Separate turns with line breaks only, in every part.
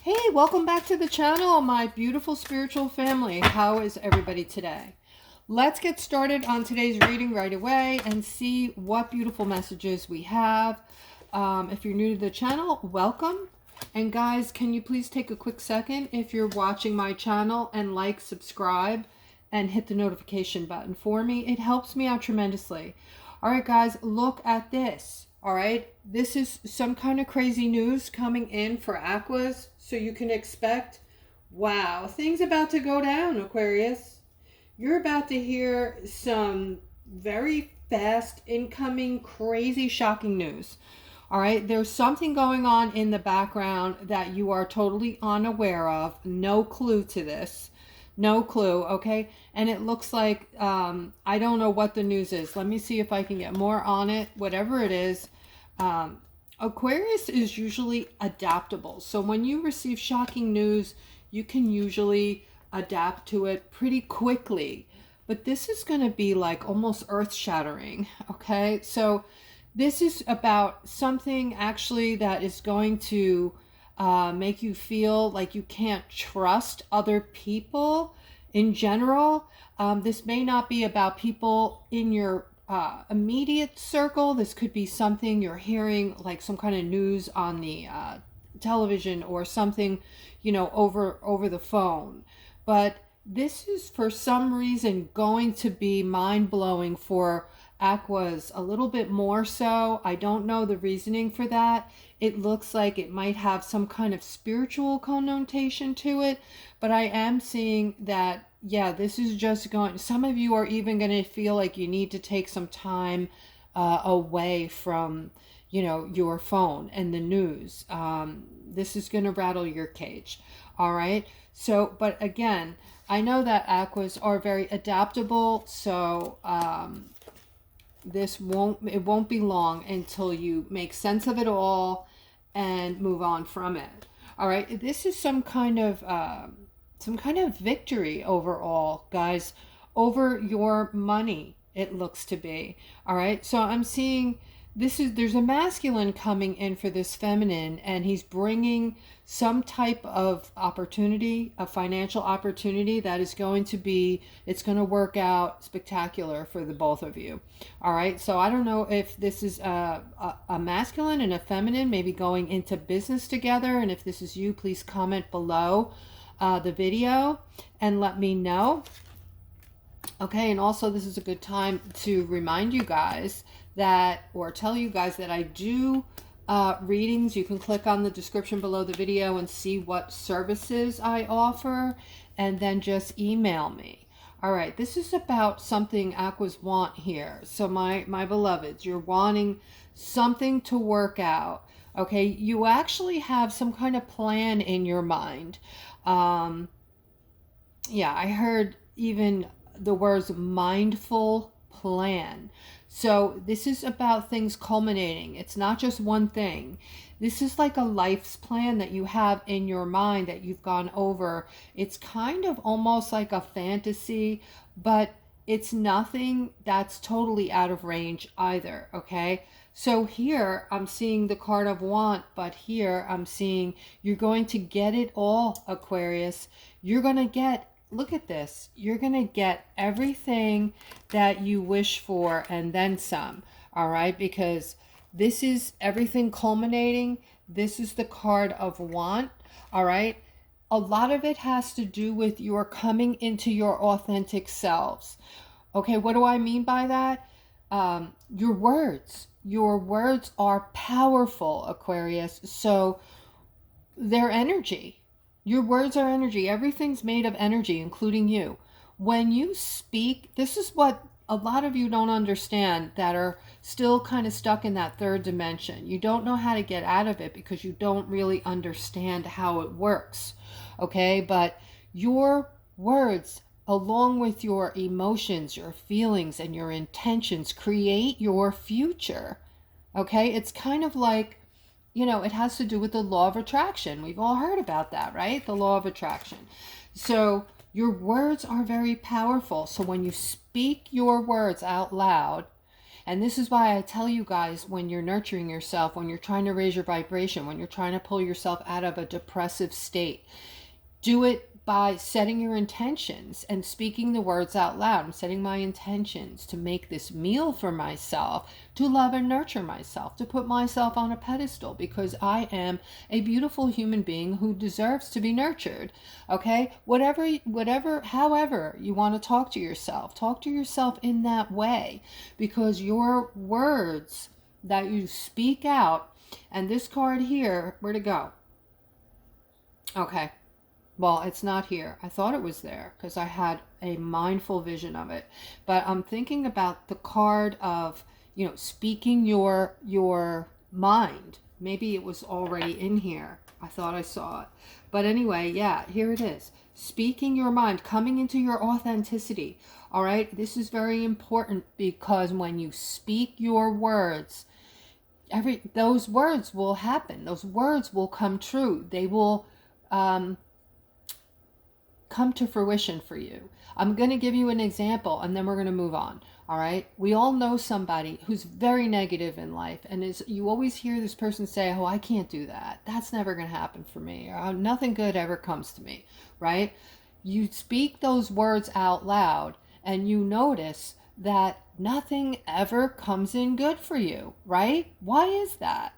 Hey, welcome back to the channel, my beautiful spiritual family. How is everybody today? Let's get started on today's reading right away and see what beautiful messages we have. If you're new to the channel, welcome. And guys, can you please take a quick second if you're watching my channel and like, subscribe, and hit the notification button for me. It helps me out tremendously. All right, guys, look at this. All right, this is some kind of crazy news coming in for Aquas, so you can expect, wow, things about to go down, Aquarius. You're about to hear some very fast incoming, crazy, shocking news. All right, there's something going on in the background that you are totally unaware of. No clue to this. No clue, okay? And it looks like, I don't know what the news is. Let me see if I can get more on it. Whatever it is, Aquarius is usually adaptable. So when you receive shocking news, you can usually adapt to it pretty quickly. But this is going to be like almost earth-shattering, okay? So this is about something actually that is going to make you feel like you can't trust other people in general. This may not be about people in your immediate circle. This could be something you're hearing, like some kind of news on the television or something, you know, over the phone. But this is for some reason going to be mind-blowing for Aquas a little bit more so. I don't know the reasoning for that. It looks like it might have some kind of spiritual connotation to it, but I am seeing that, yeah, this is just going, some of you are even going to feel like you need to take some time away from, you know, your phone and the news. This is going to rattle your cage. All right. So, but again, I know that Aquas are very adaptable. So, it won't be long until you make sense of it all and move on from it. All right. This is some kind of victory overall, guys, over your money. It looks to be. All right. So I'm seeing there's a masculine coming in for this feminine, and he's bringing some type of opportunity, a financial opportunity that is going to be, it's going to work out spectacular for the both of you. All right. So I don't know if this is a masculine and a feminine, maybe going into business together. And if this is you, please comment below the video and let me know. Okay, and also this is a good time to remind you guys that, or tell you guys that I do readings. You can click on the description below the video and see what services I offer, and then just email me. All right, this is about something Aquas want here. So my beloveds, you're wanting something to work out. Okay, you actually have some kind of plan in your mind. Yeah, I heard even the words mindful plan. So this is about things culminating. It's not just one thing. This is like a life's plan that you have in your mind that you've gone over. It's kind of almost like a fantasy, but it's nothing that's totally out of range either, okay? So here I'm seeing the card of want, but here I'm seeing you're going to get it all, Aquarius. You're going to get, look at this, you're going to get everything that you wish for and then some, all right? Because this is everything culminating. This is the card of want, all right? A lot of it has to do with your coming into your authentic selves. Okay, what do I mean by that? Your words. Your words are powerful, Aquarius. So they're energy. Your words are energy. Everything's made of energy, including you. When you speak, this is what a lot of you don't understand that are still kind of stuck in that third dimension. You don't know how to get out of it because you don't really understand how it works. Okay, but your words, along with your emotions, your feelings, and your intentions, create your future. Okay, it's kind of like, you know, it has to do with the law of attraction. We've all heard about that, right? The law of attraction. So your words are very powerful. So when you speak your words out loud, And this is why I tell you guys, when you're nurturing yourself, when you're trying to raise your vibration, when you're trying to pull yourself out of a depressive state, do it by setting your intentions and speaking the words out loud. I'm setting my intentions to make this meal for myself, to love and nurture myself, to put myself on a pedestal, because I am a beautiful human being who deserves to be nurtured. Okay? However you want to talk to yourself in that way, because your words that you speak out, and this card here, where'd it go? Okay. Well, it's not here. I thought it was there because I had a mindful vision of it. But I'm thinking about the card of, speaking your mind. Maybe it was already in here. I thought I saw it. But anyway, yeah, here it is. Speaking your mind, coming into your authenticity. All right? This is very important, because when you speak your words, those words will happen. Those words will come true. They will come to fruition for you. I'm going to give you an example, and then we're going to move on. All right. We all know somebody who's very negative in life, and you always hear this person say, "Oh, I can't do that. That's never going to happen for me. Or, nothing good ever comes to me." Right? You speak those words out loud, and you notice that nothing ever comes in good for you. Right? Why is that?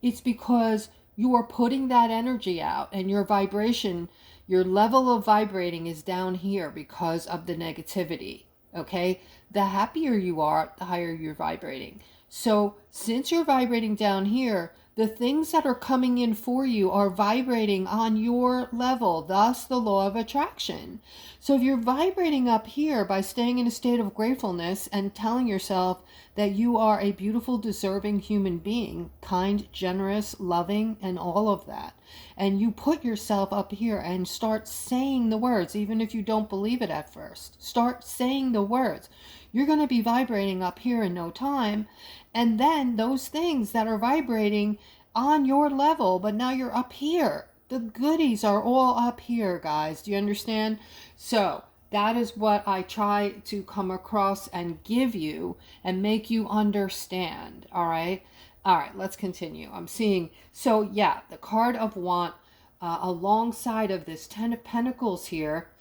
It's because you are putting that energy out, and your vibration, your level of vibrating is down here because of the negativity. Okay? The happier you are, the higher you're vibrating. So since you're vibrating down here, the things that are coming in for you are vibrating on your level, thus the law of attraction. So if you're vibrating up here by staying in a state of gratefulness and telling yourself that you are a beautiful, deserving human being, kind, generous, loving, and all of that, and you put yourself up here and start saying the words, even if you don't believe it at first, start saying the words, you're going to be vibrating up here in no time. And then those things that are vibrating on your level, but now you're up here. The goodies are all up here, guys. Do you understand? So that is what I try to come across and give you and make you understand. All right. All right, let's continue. I'm seeing, so yeah, the card of want alongside of this 10 of Pentacles here.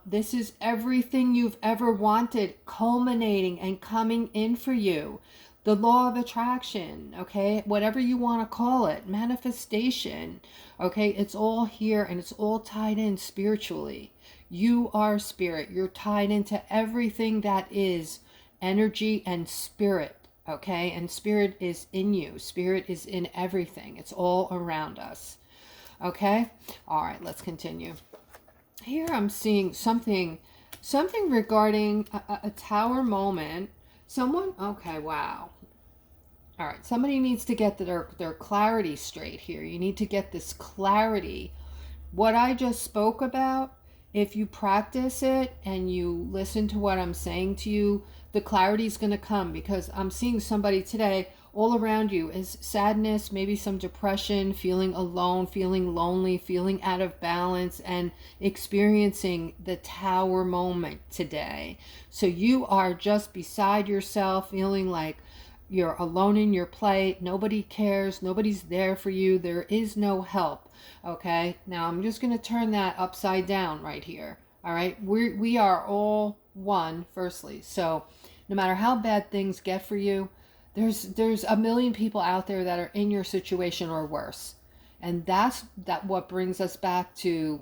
This is everything you've ever wanted culminating and coming in for you. The law of attraction, okay? Whatever you want to call it, manifestation, okay? It's all here, and it's all tied in spiritually. You are spirit. You're tied into everything that is energy and spirit, okay? And spirit is in you. Spirit is in everything. It's all around us, okay? All right, let's continue. Here I'm seeing something regarding a tower moment. Someone, okay, wow. All right, somebody needs to get their clarity straight here. You need to get this clarity. What I just spoke about, if you practice it and you listen to what I'm saying to you, the clarity is going to come, because I'm seeing somebody today, all around you is sadness, maybe some depression, feeling alone, feeling lonely, feeling out of balance, and experiencing the tower moment today. So you are just beside yourself, feeling like you're alone in your plight. Nobody cares. Nobody's there for you. There is no help. Okay, now I'm just going to turn that upside down right here. All right, we are all one, firstly. So no matter how bad things get for you, there's a million people out there that are in your situation or worse. And that's what brings us back to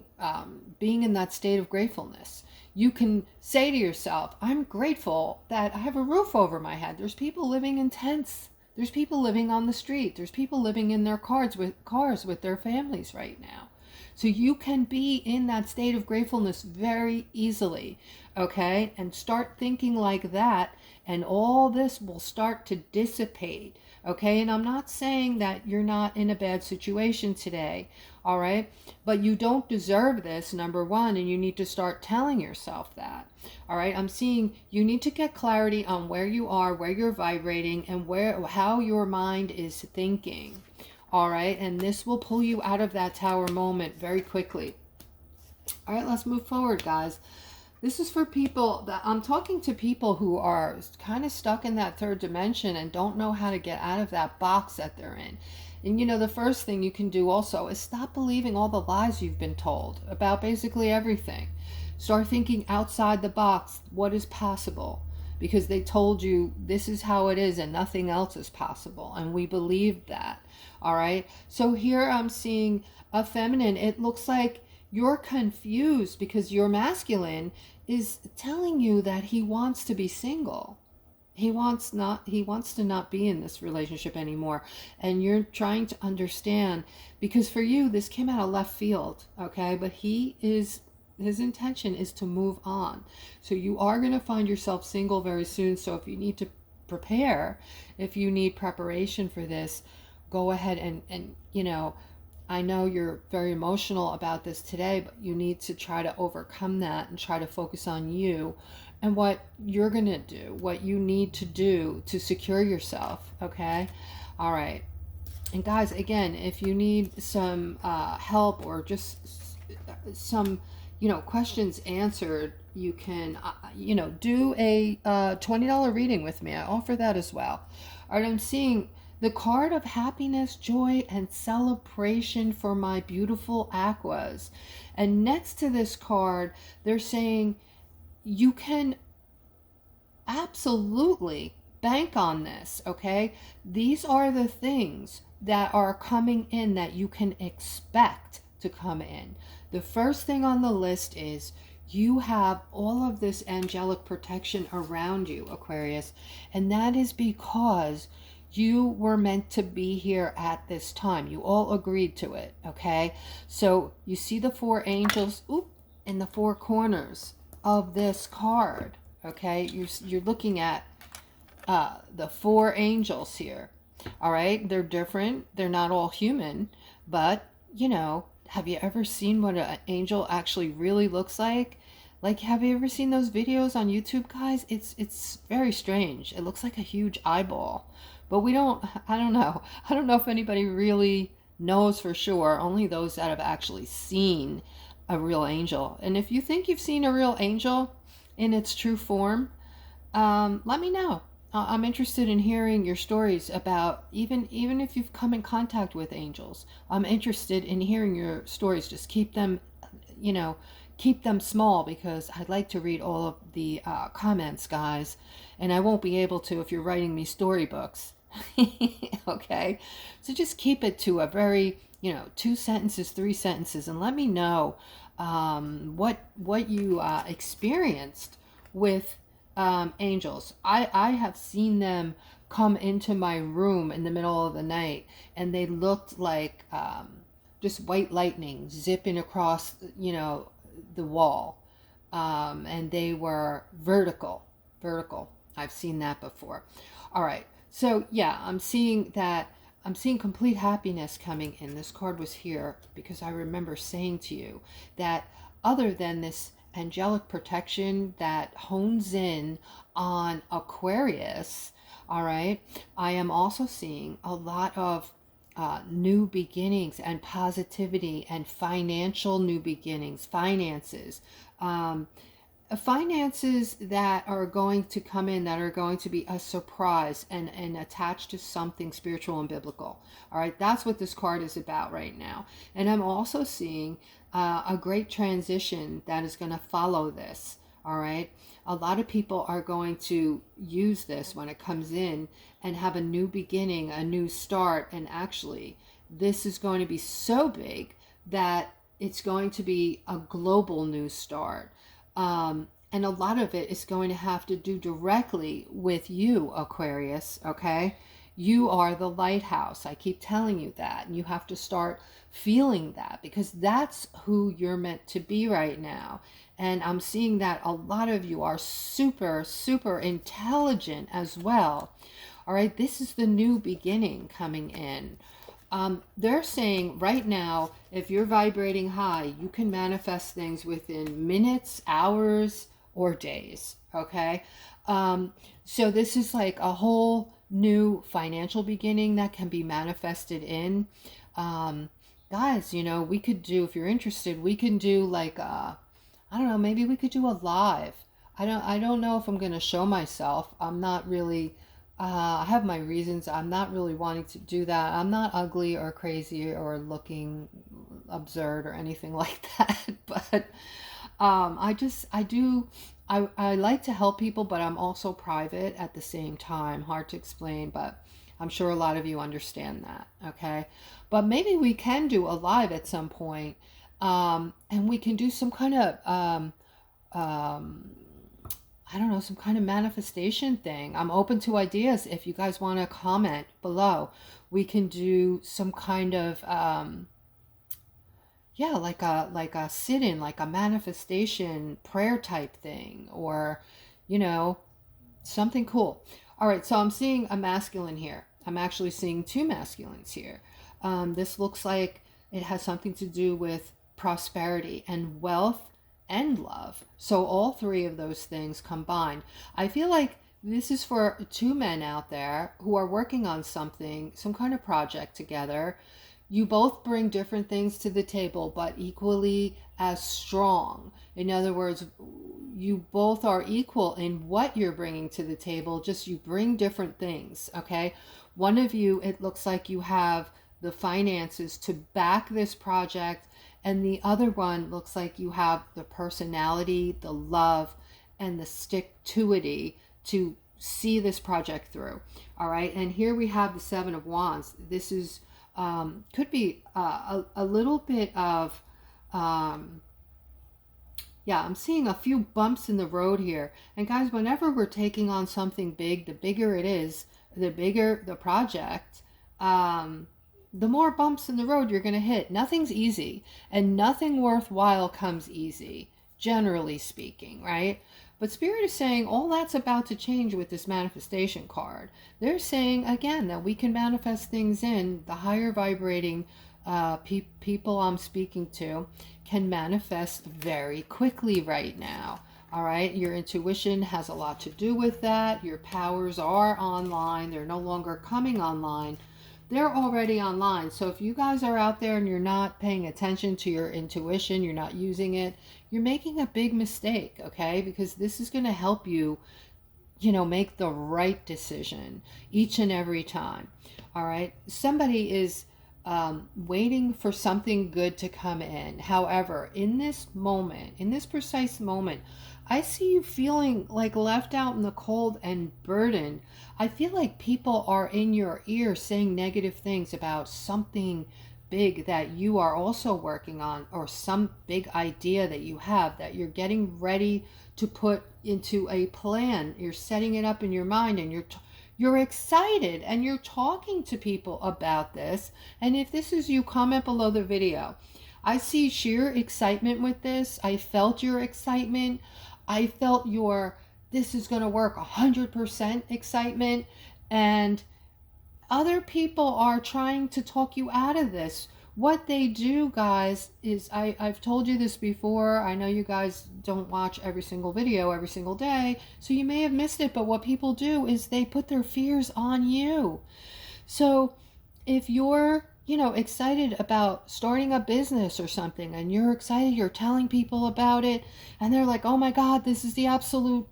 being in that state of gratefulness. You can say to yourself, I'm grateful that I have a roof over my head. There's people living in tents. There's people living on the street. There's people living in their cars with their families right now. So you can be in that state of gratefulness very easily, okay? And start thinking like that, and all this will start to dissipate, okay? And I'm not saying that you're not in a bad situation today, all right? But you don't deserve this, number one, and you need to start telling yourself that, all right? I'm seeing you need to get clarity on where you are, where you're vibrating, and how your mind is thinking. All right, and this will pull you out of that tower moment very quickly. All right, let's move forward, guys. This is for people that I'm talking to, people who are kind of stuck in that third dimension and don't know how to get out of that box that they're in. And you know, the first thing you can do also is stop believing all the lies you've been told about basically everything. Start thinking outside the box. What is possible? Because they told you this is how it is and nothing else is possible. And we believed that. All right. So here I'm seeing a feminine. It looks like you're confused because your masculine is telling you that he wants to be single. He wants to not be in this relationship anymore. And you're trying to understand, because for you this came out of left field, okay? But his intention is to move on. So you are going to find yourself single very soon. So if you need to prepare, if you need preparation for this, go ahead and you know, I know you're very emotional about this today, but you need to try to overcome that and try to focus on you and what you're going to do, what you need to do to secure yourself, okay? All right. And guys, again, if you need some help or just some, you know, questions answered, you can, you know, do a $20 reading with me. I offer that as well. All right, I'm seeing the card of happiness, joy, and celebration for my beautiful aquas. And next to this card, they're saying you can absolutely bank on this, okay? These are the things that are coming in that you can expect to come in. The first thing on the list is you have all of this angelic protection around you, Aquarius, and that is because you were meant to be here at this time. You all agreed to it, okay? So you see the 4 angels in the 4 corners of this card, okay? You're looking at the 4 angels here, all right? They're different. They're not all human, but, you know, have you ever seen what an angel actually really looks like? Like, have you ever seen those videos on YouTube, guys? It's very strange. It looks like a huge eyeball. But I don't know. I don't know if anybody really knows for sure. Only those that have actually seen a real angel. And if you think you've seen a real angel in its true form, let me know. I'm interested in hearing your stories about, even if you've come in contact with angels. I'm interested in hearing your stories. Just keep them, you know, keep them small, because I'd like to read all of the comments, guys. And I won't be able to if you're writing me storybooks. Okay? So just keep it to a very, you know, 2 sentences, 3 sentences, and let me know what you experienced with angels. I have seen them come into my room in the middle of the night, and they looked like just white lightning zipping across, you know, the wall, and they were vertical. I've seen that before. All right, so yeah, I'm seeing complete happiness coming in. This card was here because I remember saying to you that other than this angelic protection that hones in on Aquarius, all right, I am also seeing a lot of new beginnings and positivity and financial new beginnings, finances that are going to come in, that are going to be a surprise and attached to something spiritual and biblical. All right, that's what this card is about right now. And I'm also seeing a great transition that is going to follow this. All right, a lot of people are going to use this when it comes in and have a new beginning, a new start. And actually, this is going to be so big that it's going to be a global new start. And a lot of it is going to have to do directly with you, Aquarius, okay? You are the lighthouse. I keep telling you that. And you have to start feeling that, because that's who you're meant to be right now. And I'm seeing that a lot of you are super, super intelligent as well. All right, this is the new beginning coming in. They're saying right now, if you're vibrating high, you can manifest things within minutes, hours, or days, okay? So this is like a whole new financial beginning that can be manifested in. Guys, you know, we could do, if you're interested, we can do like a, I don't know, maybe we could do a live. I don't know if I'm going to show myself. I'm not really I have my reasons. I'm not really wanting to do that. I'm not ugly or crazy or looking absurd or anything like that. But I like to help people, but I'm also private at the same time. Hard to explain, but I'm sure a lot of you understand that. Okay. But maybe we can do a live at some point, and we can do some kind of um, I don't know, some kind of manifestation thing. I'm open to ideas. If you guys want to comment below, we can do some kind of yeah, like a sit-in, like a manifestation prayer type thing, or you know, something cool. All right, so I'm seeing a masculine here. I'm actually seeing two masculines here. This looks like it has something to do with prosperity and wealth and love. So all three of those things combined. I feel like this is for two men out there who are working on something, some kind of project together. You both bring different things to the table, but equally as strong. In other words, you both are equal in what you're bringing to the table, just you bring different things, okay? One of you, it looks like you have the finances to back this project, and the other one looks like you have the personality, the love, and the stick-to-ity to see this project through. All right, and here we have the Seven of Wands. This is could be a little bit of yeah, I'm seeing a few bumps in the road here. And guys, whenever we're taking on something big, the bigger it is, the bigger the project, the more bumps in the road you're going to hit. Nothing's easy, and nothing worthwhile comes easy, generally speaking, right? But Spirit is saying all that's about to change with this manifestation card. They're saying, again, that we can manifest things in the higher vibrating people I'm speaking to can manifest very quickly right now. All right, your intuition has a lot to do with that. Your powers are online. They're no longer coming online. They're already online. So if you guys are out there and you're not paying attention to your intuition, you're not using it, you're making a big mistake, okay? Because this is going to help you, you know, make the right decision each and every time. All right, somebody is waiting for something good to come in. However, in this moment, in this precise moment, I see you feeling like left out in the cold and burdened. I feel like people are in your ear saying negative things about something big that you are also working on, or some big idea that you have that you're getting ready to put into a plan. You're setting it up in your mind, and you're excited and you're talking to people about this. And if this is you, comment below the video. I see sheer excitement with this. I felt your excitement. I felt your this is going to work 100% excitement. And other people are trying to talk you out of this. What they do, guys, is I've told you this before. I know you guys don't watch every single video every single day, so you may have missed it, but what people do is they put their fears on you. So if you're, you know, excited about starting a business or something, and you're excited, you're telling people about it, and they're like, oh my God, this is the absolute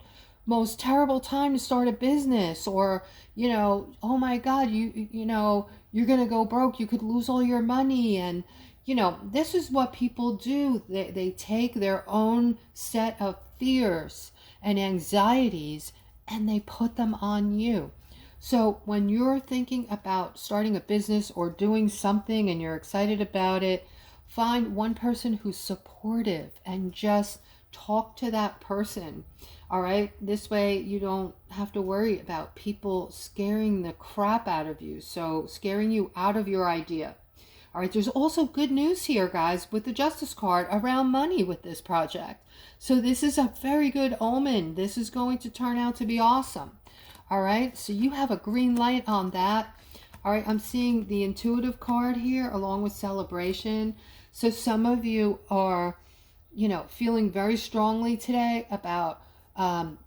most terrible time to start a business, or you know, oh my God, you know, you're gonna go broke, you could lose all your money. And you know, this is what people do. They take their own set of fears and anxieties and they put them on you. So when you're thinking about starting a business or doing something and you're excited about it, find one person who's supportive and just talk to that person. All right, this way you don't have to worry about people scaring the crap out of you, so scaring you out of your idea. All right, there's also good news here, guys, with the Justice card around money with this project. So this is a very good omen. This is going to turn out to be awesome. All right, so you have a green light on that. All right, I'm seeing the intuitive card here along with celebration. So some of you are, you know, feeling very strongly today about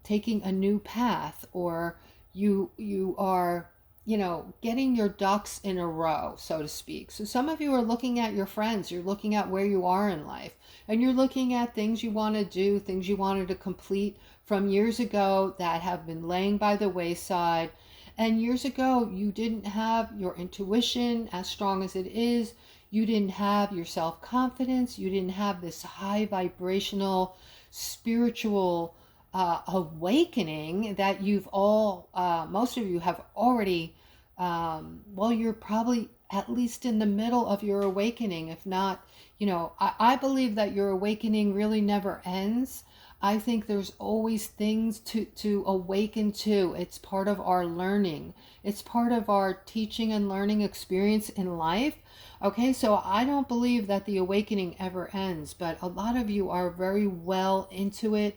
taking a new path, or you are you know, getting your ducks in a row, so to speak. So some of you are looking at your friends, you're looking at where you are in life, and you're looking at things you want to do, things you wanted to complete from years ago that have been laying by the wayside. And years ago, you didn't have your intuition as strong as it is. You didn't have your self-confidence. You didn't have this high vibrational, spiritual awakening that you've all, most of you have already, well, you're probably at least in the middle of your awakening. If not, you know, I believe that your awakening really never ends. I think there's always things to awaken to. It's part of our learning. It's part of our teaching and learning experience in life. Okay, so I don't believe that the awakening ever ends, but a lot of you are very well into it.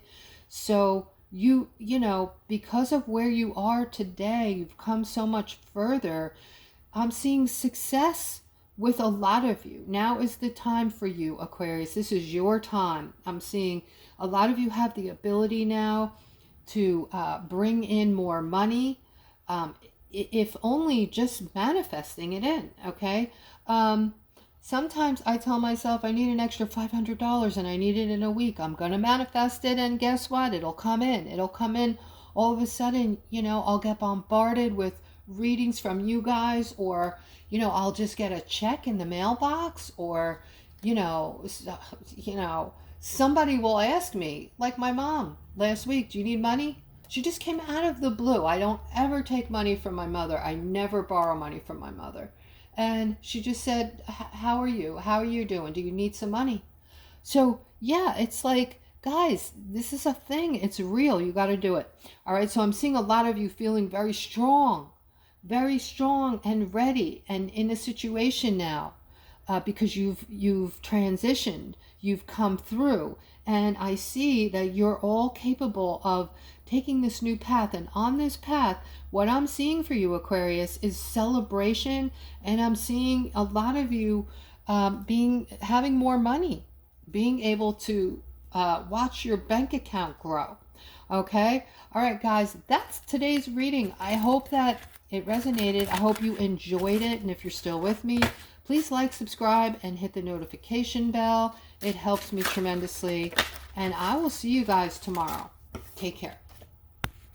So you know, because of where you are today, you've come so much further. I'm seeing success with a lot of you. Now is the time for you, Aquarius. This is your time. I'm seeing a lot of you have the ability now to bring in more money, if only just manifesting it in, okay? Sometimes I tell myself I need an extra $500 and I need it in a week. I'm going to manifest it, and guess what? It'll come in. It'll come in all of a sudden. You know, I'll get bombarded with readings from you guys, or, you know, I'll just get a check in the mailbox, or, you know, somebody will ask me, like my mom last week, do you need money? She just came out of the blue. I don't ever take money from my mother. I never borrow money from my mother. And she just said, how are you? How are you doing? Do you need some money? So yeah, it's like, guys, this is a thing. It's real. You got to do it. All right. So I'm seeing a lot of you feeling very strong and ready and in a situation now, because you've transitioned, you've come through, and I see that you're all capable of taking this new path. And on this path, what I'm seeing for you, Aquarius, is celebration, and I'm seeing a lot of you having more money, being able to watch your bank account grow. Okay, all right, guys, that's today's reading. I hope that it resonated. I hope you enjoyed it, and if you're still with me, please like, subscribe, and hit the notification bell. It helps me tremendously, and I will see you guys tomorrow. Take care.